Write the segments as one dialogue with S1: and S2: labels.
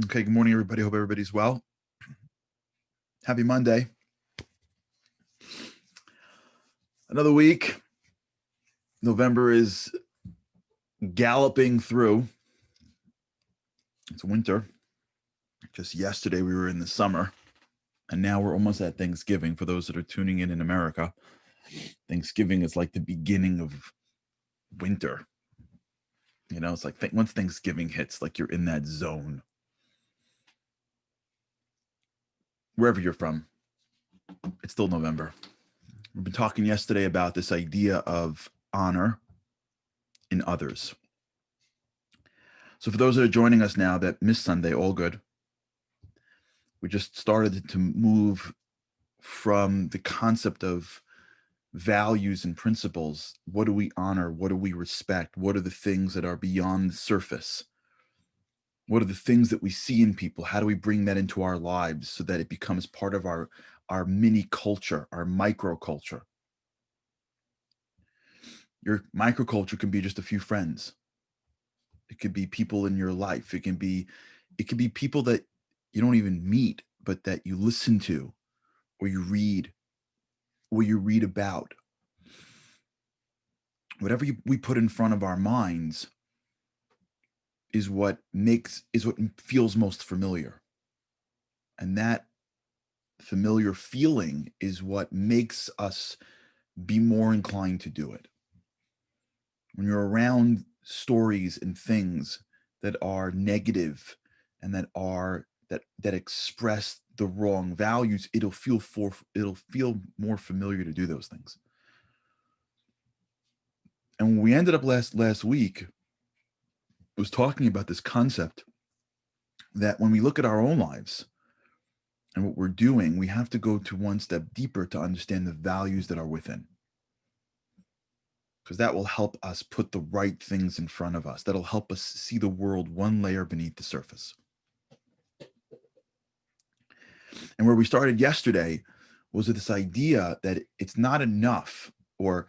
S1: Okay, good morning, everybody. Hope everybody's well. Happy Monday. Another week. November is galloping through. It's winter. Just yesterday, we were in the summer, and now we're almost at Thanksgiving. For those that are tuning in America, Thanksgiving is like the beginning of winter. You know, it's like once Thanksgiving hits, like you're in that zone. Wherever you're from, it's still November. We've been talking yesterday about this idea of honor in others. So for those that are joining us now that missed Sunday, all good. We just started to move from the concept of values and principles. What do we honor? What do we respect? What are the things that are beyond the surface? What are the things that we see in people? How do we bring that into our lives so that it becomes part of our mini culture, our microculture? Your microculture can be just a few friends. It could be people in your life. It can be people that you don't even meet, but that you listen to, or you read, about. Whatever we put in front of our minds is what feels most familiar. And that familiar feeling is what makes us be more inclined to do it. When you're around stories and things that are negative and that express the wrong values, it'll feel more familiar to do those things. And when we ended up last week was talking about this concept that when we look at our own lives and what we're doing, we have to go to one step deeper to understand the values that are within. Because that will help us put the right things in front of us. That'll help us see the world one layer beneath the surface. And where we started yesterday was with this idea that it's not enough, or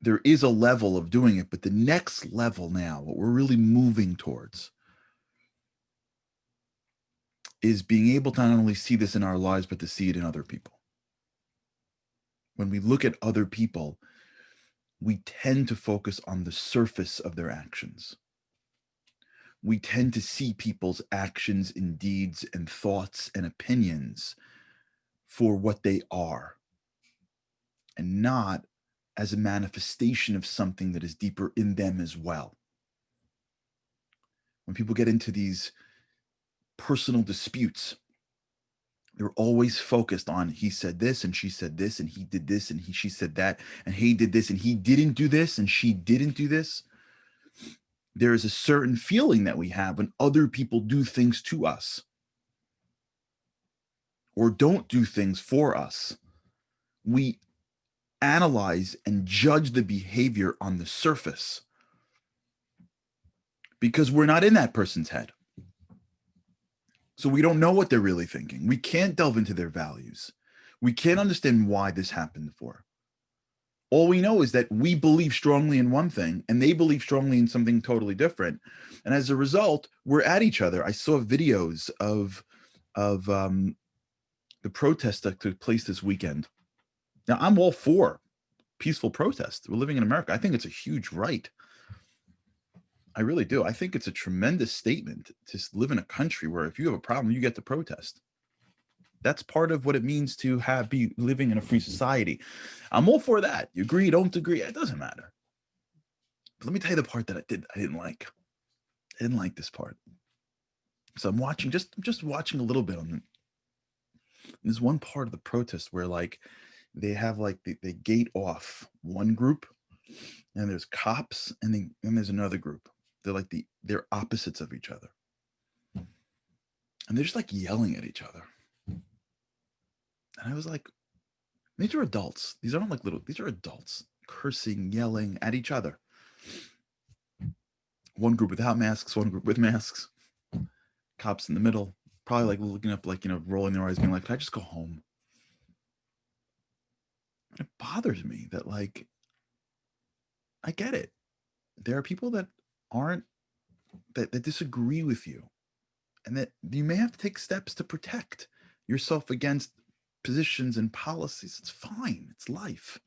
S1: there is a level of doing it, but the next level now, what we're really moving towards, is being able to not only see this in our lives, but to see it in other people. When we look at other people, we tend to focus on the surface of their actions. We tend to see people's actions and deeds and thoughts and opinions for what they are, and not as a manifestation of something that is deeper in them as well. When people get into these personal disputes, they're always focused on he said this and she said this and he did this and she said that and he did this and he didn't do this and she didn't do this. There is a certain feeling that we have when other people do things to us or don't do things for us. We analyze and judge the behavior on the surface because we're not in that person's head. So we don't know what they're really thinking. We can't delve into their values. We can't understand why this happened for. All we know is that we believe strongly in one thing and they believe strongly in something totally different. And as a result, we're at each other. I saw videos of the protests that took place this weekend. Now, I'm all for peaceful protest. We're living in America. I think it's a huge right. I really do. I think it's a tremendous statement to live in a country where if you have a problem, you get to protest. That's part of what it means to be living in a free society. I'm all for that. You agree, don't agree, it doesn't matter. But let me tell you the part that I didn't like. I didn't like this part. So I'm watching, just watching a little bit on it. There's one part of the protest where like they have like they gate off one group, and there's cops, and then there's another group. They're like they're opposites of each other, and they're just like yelling at each other. And I was like, these are adults. These aren't like little. These are adults cursing, yelling at each other. One group without masks, one group with masks. Cops in the middle, probably like looking up, like, rolling their eyes, being like, "Can I just go home?" It bothers me that, like, I get it. There are people that aren't that disagree with you, and that you may have to take steps to protect yourself against positions and policies. It's fine, it's life.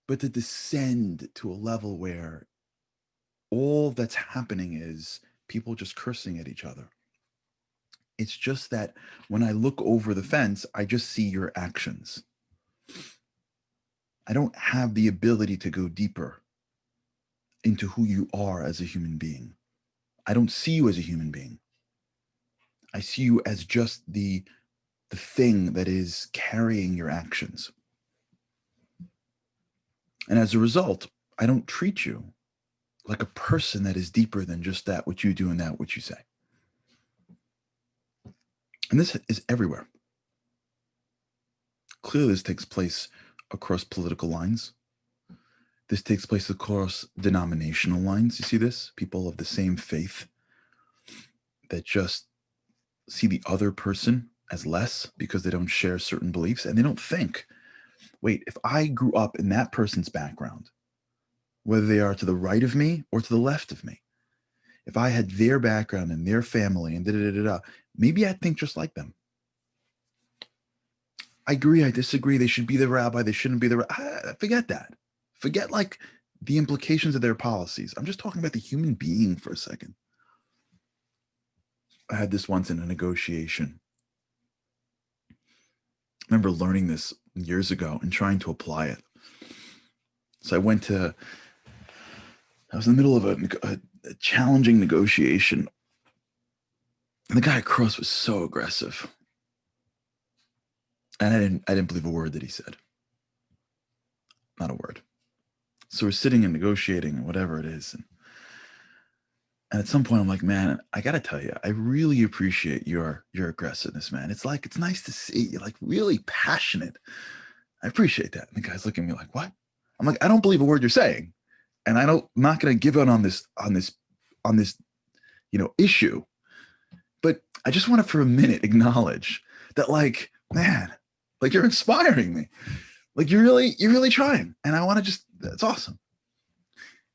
S1: But to descend to a level where all that's happening is people just cursing at each other. It's just that when I look over the fence, I just see your actions. I don't have the ability to go deeper into who you are as a human being. I don't see you as a human being. I see you as just the thing that is carrying your actions. And as a result, I don't treat you like a person that is deeper than just that which you do and that which you say. And this is everywhere. Clearly, this takes place across political lines. This takes place across denominational lines. You see this? People of the same faith that just see the other person as less because they don't share certain beliefs, and they don't think, wait, if I grew up in that person's background, whether they are to the right of me or to the left of me, if I had their background and their family and da da da da, maybe I'd think just like them. I agree. I disagree. They should be the rabbi. They shouldn't be the. Forget that. Forget like the implications of their policies. I'm just talking about the human being for a second. I had this once in a negotiation. I remember learning this years ago and trying to apply it. So I was in the middle of a challenging negotiation, and the guy across was so aggressive, and I didn't believe a word that he said. Not a word. So we're sitting and negotiating and whatever it is, and at some point I'm like, man, I gotta tell you, I really appreciate your aggressiveness, man. It's like, it's nice to see you like really passionate. I appreciate that. And the guy's looking at me like, what? I'm like, I don't believe a word you're saying, and I'm not gonna give in on this issue. But I just want to for a minute acknowledge that, like, man, like you're inspiring me. Like you're really trying. And I want to just, that's awesome.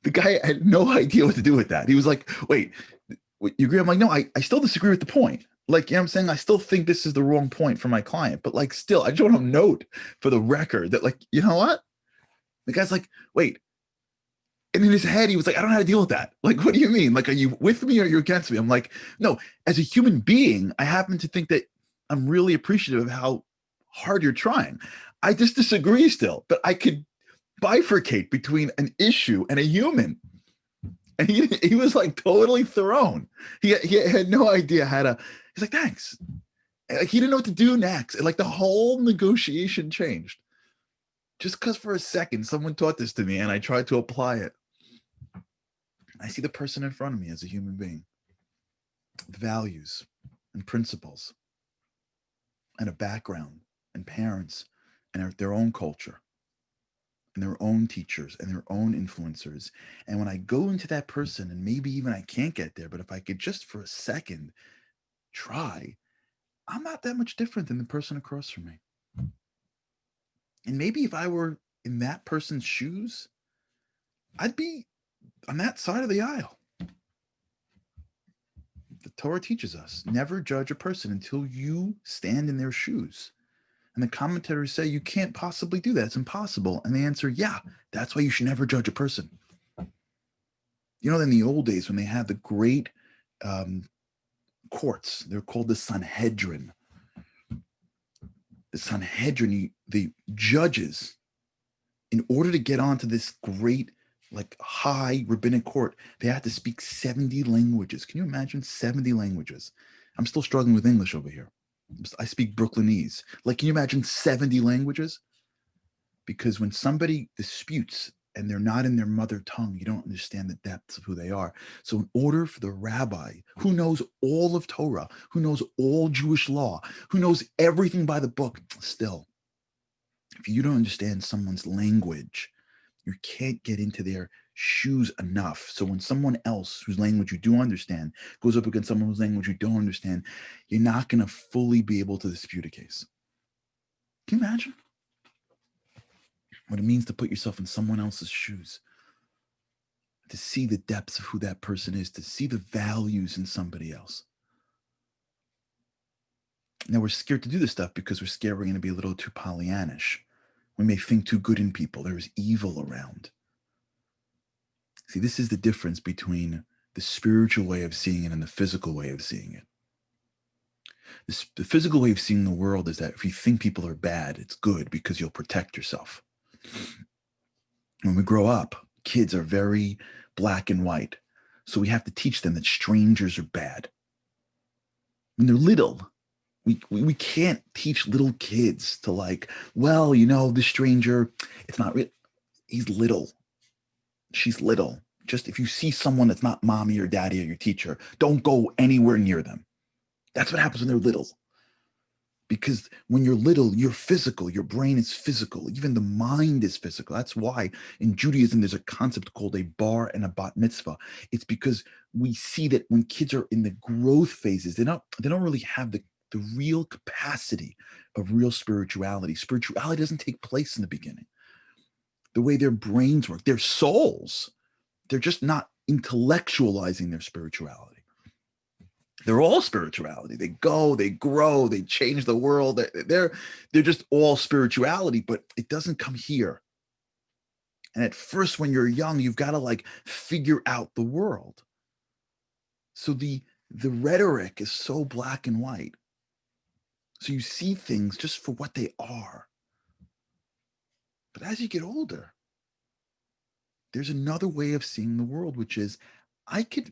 S1: The guy had no idea what to do with that. He was like, wait, you agree? I'm like, no, I still disagree with the point. Like, you know what I'm saying? I still think this is the wrong point for my client. But like, still, I just want to note for the record that, like, you know what? The guy's like, wait. And in his head, he was like, I don't know how to deal with that. Like, what do you mean? Like, are you with me or you're against me? I'm like, no, as a human being, I happen to think that I'm really appreciative of how hard you're trying. I just disagree still, but I could bifurcate between an issue and a human. And he was like totally thrown. He had no idea how to, he's like, thanks. Like, he didn't know what to do next. And like the whole negotiation changed. Just because for a second someone taught this to me and I tried to apply it. I see the person in front of me as a human being, values and principles, and a background, and parents, and their own culture, and their own teachers, and their own influencers. And when I go into that person, and maybe even I can't get there, but if I could just for a second try, I'm not that much different than the person across from me. And maybe if I were in that person's shoes, I'd be on that side of the aisle. The Torah teaches us never judge a person until you stand in their shoes. And the commentators say you can't possibly do that. It's impossible. And they answer, yeah, that's why you should never judge a person. You know, in the old days when they had the great courts, they're called the Sanhedrin. The Sanhedrin, the judges, in order to get onto this great, like high rabbinic court, they had to speak 70 languages. Can you imagine 70 languages? I'm still struggling with English over here. I speak Brooklynese. Like, can you imagine 70 languages? Because when somebody disputes and they're not in their mother tongue, you don't understand the depths of who they are. So in order for the rabbi who knows all of Torah, who knows all Jewish law, who knows everything by the book, still, if you don't understand someone's language, you can't get into their shoes enough. So when someone else whose language you do understand goes up against someone whose language you don't understand, you're not going to fully be able to dispute a case. Can you imagine what it means to put yourself in someone else's shoes? To see the depths of who that person is, to see the values in somebody else. Now we're scared to do this stuff because we're scared we're going to be a little too Pollyannish. We may think too good in people. There is evil around. See, this is the difference between the spiritual way of seeing it and the physical way of seeing it. The physical way of seeing the world is that if you think people are bad, it's good because you'll protect yourself. When we grow up, kids are very black and white. So we have to teach them that strangers are bad. When they're little, we can't teach little kids to like, well, the stranger, it's not real. He's little. She's little. Just if you see someone that's not mommy or daddy or your teacher, don't go anywhere near them. That's what happens when they're little. Because when you're little, you're physical. Your brain is physical. Even the mind is physical. That's why in Judaism, there's a concept called a bar and a bat mitzvah. It's because we see that when kids are in the growth phases, they don't really have the real capacity of real spirituality. Spirituality doesn't take place in the beginning. The way their brains work, their souls, they're just not intellectualizing their spirituality. They're all spirituality. They go, they grow, they change the world. They're just all spirituality, but it doesn't come here. And at first, when you're young, you've got to like figure out the world. So the rhetoric is so black and white. So you see things just for what they are. But as you get older, there's another way of seeing the world, which is I could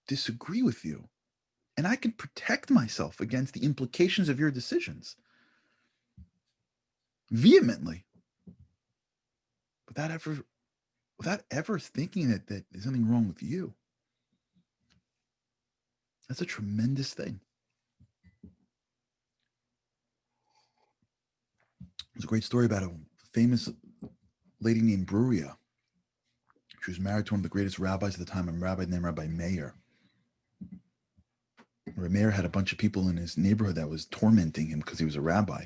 S1: disagree with you, and I can protect myself against the implications of your decisions vehemently without ever thinking that there's something wrong with you. That's a tremendous thing. There's a great story about a famous lady named Bruria. She was married to one of the greatest rabbis at the time, a rabbi named Rabbi Meir. Rabbi Meir had a bunch of people in his neighborhood that was tormenting him because he was a rabbi.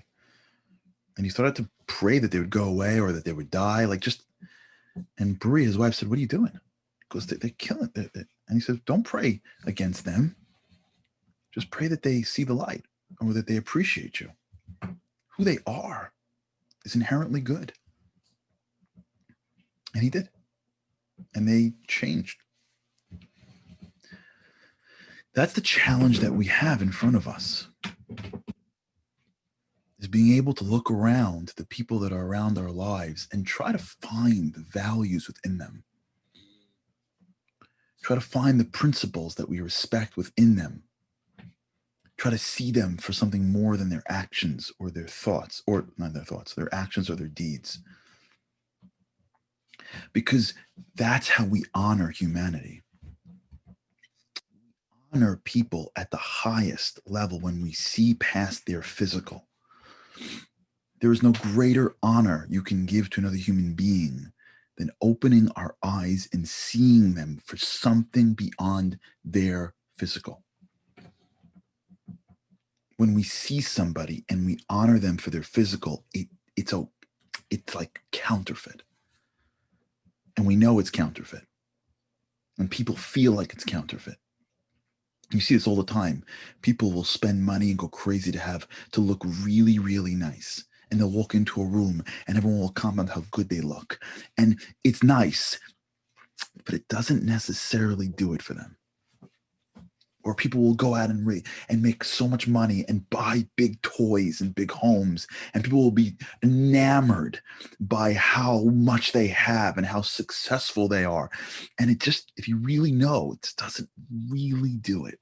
S1: And he started to pray that they would go away or that they would die. And Bruria, his wife, said, "What are you doing?" He goes, "They're killing it." And he says, "Don't pray against them. Just pray that they see the light or that they appreciate you. Who they are is inherently good." And he did. And they changed. That's the challenge that we have in front of us, is being able to look around the people that are around our lives and try to find the values within them. Try to find the principles that we respect within them. Try to see them for something more than their actions or their thoughts, or not their thoughts, their actions or their deeds. Because that's how we honor humanity. Honor people at the highest level when we see past their physical. There is no greater honor you can give to another human being than opening our eyes and seeing them for something beyond their physical. When we see somebody and we honor them for their physical, it's like counterfeit. And we know it's counterfeit. And people feel like it's counterfeit. You see this all the time. People will spend money and go crazy to look really, really nice. And they'll walk into a room and everyone will comment how good they look. And it's nice, but it doesn't necessarily do it for them. Or people will go out and make so much money and buy big toys and big homes. And people will be enamored by how much they have and how successful they are. And it just, if you really know, it doesn't really do it.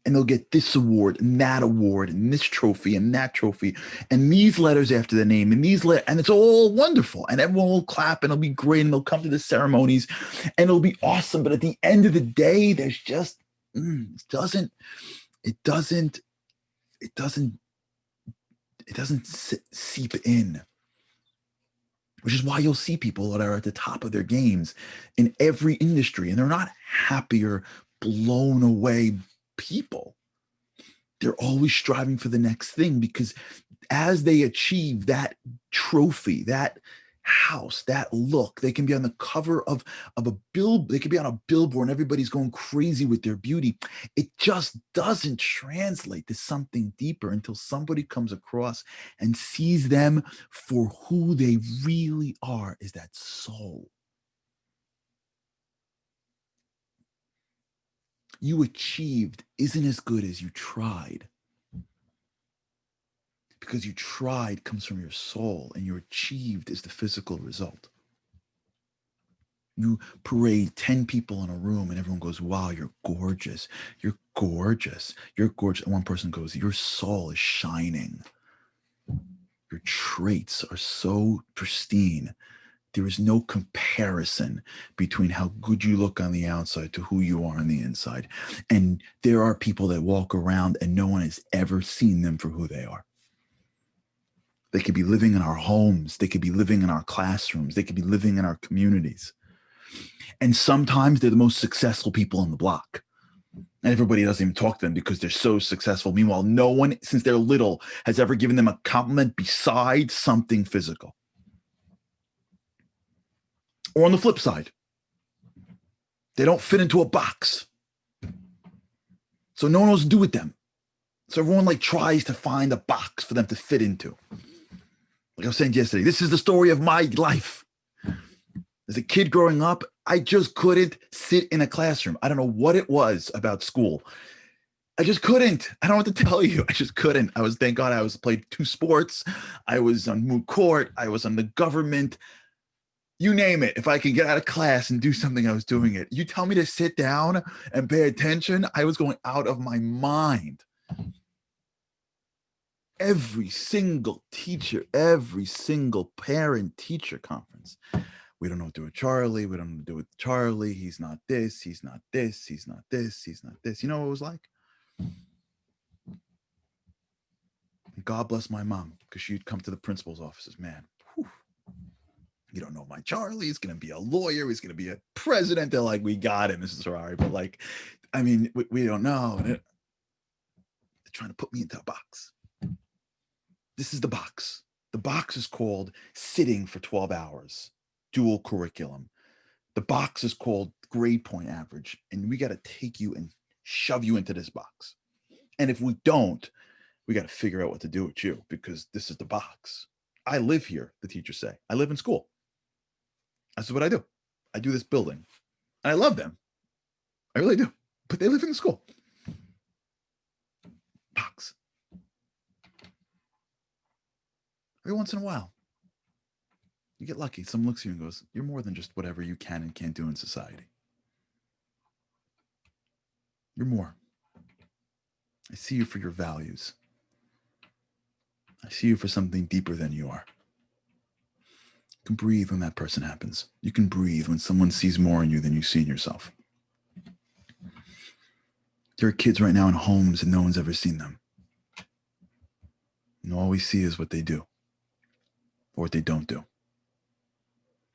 S1: And they'll get this award and this trophy and that trophy and these letters after the name and and it's all wonderful. And everyone will clap and it'll be great and they'll come to the ceremonies and it'll be awesome. But at the end of the day, there's just, it doesn't seep in, which is why you'll see people that are at the top of their games in every industry and they're not happier, blown away people. They're always striving for the next thing, because as they achieve that trophy, that house, that look. They can be on the cover of a they could be on a billboard and everybody's going crazy with their beauty. It just doesn't translate to something deeper until somebody comes across and sees them for who they really are, is that soul. You achieved isn't as good as you tried, because you tried comes from your soul and your achieved is the physical result. You parade 10 people in a room and everyone goes, wow, you're gorgeous. You're gorgeous. You're gorgeous. And one person goes, your soul is shining. Your traits are so pristine. There is no comparison between how good you look on the outside to who you are on the inside. And there are people that walk around and no one has ever seen them for who they are. They could be living in our homes. They could be living in our classrooms. They could be living in our communities. And sometimes they're the most successful people on the block. And everybody doesn't even talk to them because they're so successful. Meanwhile, no one since they're little has ever given them a compliment besides something physical. Or on the flip side, they don't fit into a box. So no one knows what to do with them. So everyone tries to find a box for them to fit into. Like I was saying yesterday, this is the story of my life. As a kid growing up, I just couldn't sit in a classroom. I don't know what it was about school. I just couldn't. I don't know what to tell you. I just couldn't. Thank God I played 2 sports. I was on moot court. I was on the government. You name it. If I could get out of class and do something, I was doing it. You tell me to sit down and pay attention, I was going out of my mind. Every single teacher, every single parent-teacher conference. We don't know what to do with Charlie. We don't know what to do with Charlie. He's not this. He's not this. He's not this. He's not this. You know what it was like? God bless my mom, because she'd come to the principal's offices. Man, whew, you don't know my Charlie. He's going to be a lawyer. He's going to be a president. They're like, we got him, Mrs. Harary. But we don't know. And they're trying to put me into a box. This is the box. The box is called sitting for 12 hours, dual curriculum. The box is called grade point average. And we got to take you and shove you into this box. And if we don't, we got to figure out what to do with you, because this is the box. I live here, the teachers say. I live in school. That's what I do. I do this building. And I love them. I really do. But they live in the school. Box. Every once in a while, you get lucky. Someone looks at you and goes, you're more than just whatever you can and can't do in society. You're more. I see you for your values. I see you for something deeper than you are. You can breathe when that person happens. You can breathe when someone sees more in you than you see in yourself. There are kids right now in homes and no one's ever seen them. And all we see is what they do or what they don't do.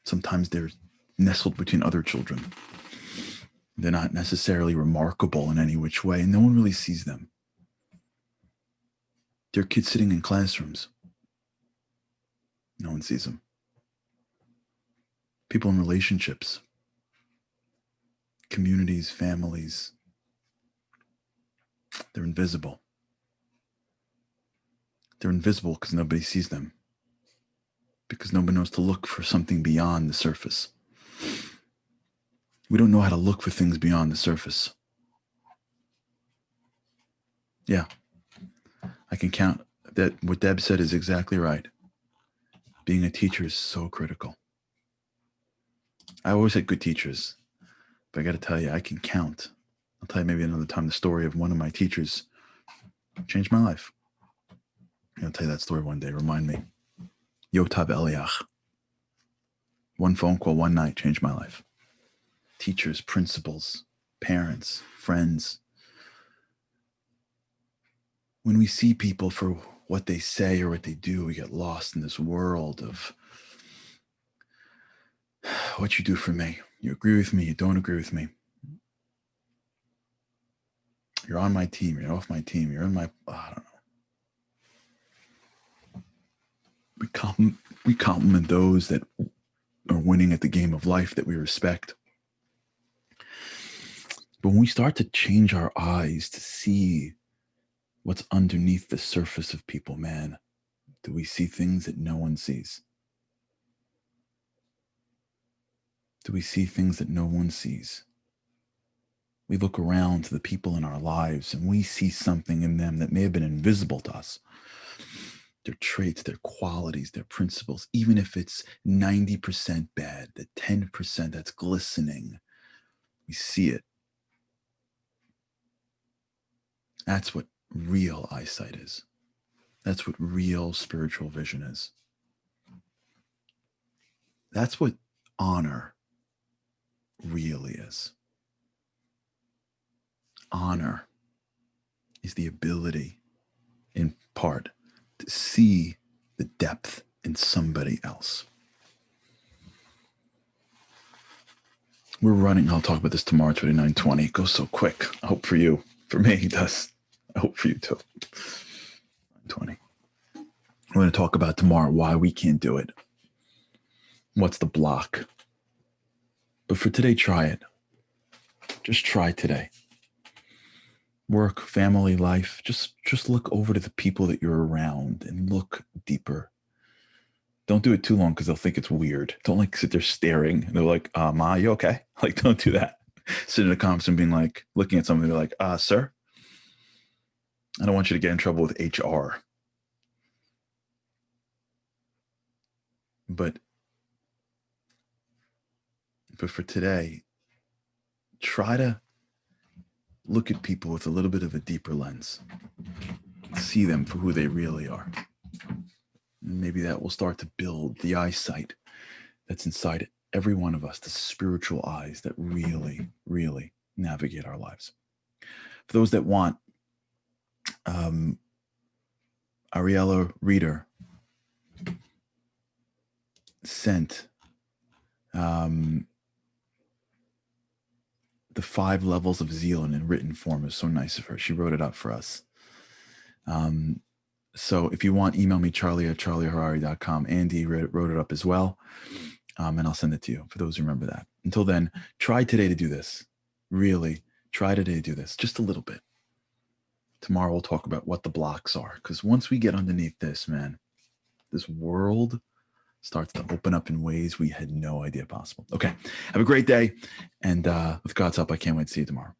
S1: Sometimes they're nestled between other children. They're not necessarily remarkable in any which way, and no one really sees them. There are kids sitting in classrooms. No one sees them. People in relationships, communities, families, they're invisible. They're invisible because nobody sees them, because nobody knows to look for something beyond the surface. We don't know how to look for things beyond the surface. Yeah, I can count that. What Deb said is exactly right. Being a teacher is so critical. I always had good teachers, but I got to tell you, I can count. I'll tell you maybe another time the story of one of my teachers changed my life. I'll tell you that story one day. Remind me. Yotav Eliach. One phone call one night changed my life. Teachers, principals, parents, friends. When we see people for what they say or what they do, we get lost in this world of what you do for me. You agree with me, you don't agree with me. You're on my team, you're off my team, you're in my, I don't know. We compliment those that are winning at the game of life that we respect. But when we start to change our eyes to see what's underneath the surface of people, man, do we see things that no one sees? Do we see things that no one sees? We look around to the people in our lives and we see something in them that may have been invisible to us. Their traits, their qualities, their principles, even if it's 90% bad, the 10% that's glistening, we see it. That's what real eyesight is. That's what real spiritual vision is. That's what honor really is. Honor is the ability, in part, to see the depth in somebody else. We're running. I'll talk about this tomorrow, 29:20. It goes so quick. I hope for you. For me, it does. I hope for you too. 20. We're going to talk about tomorrow why we can't do it. What's the block? But for today, try it. Just try today. Work, family, life. Just look over to the people that you're around and look deeper. Don't do it too long because they'll think it's weird. Don't like sit there staring. And they're like, Ma, you okay? Like, don't do that. Sit in a conference and being like, looking at something, they're like, sir, I don't want you to get in trouble with HR. But for today, try to look at people with a little bit of a deeper lens. See them for who they really are. And maybe that will start to build the eyesight that's inside every one of us, the spiritual eyes that really, really navigate our lives. For those that want, Ariella Reader sent the 5 levels of zeal in written form. It was so nice of her. She wrote it up for us. So if you want, email me, charlie@charlieharary.com. Andy wrote it up as well. And I'll send it to you for those who remember that. Until then, try today to do this. Really, try today to do this. Just a little bit. Tomorrow we'll talk about what the blocks are. Because once we get underneath this, man, this world starts to open up in ways we had no idea possible. Okay. Have a great day. And with God's help, I can't wait to see you tomorrow.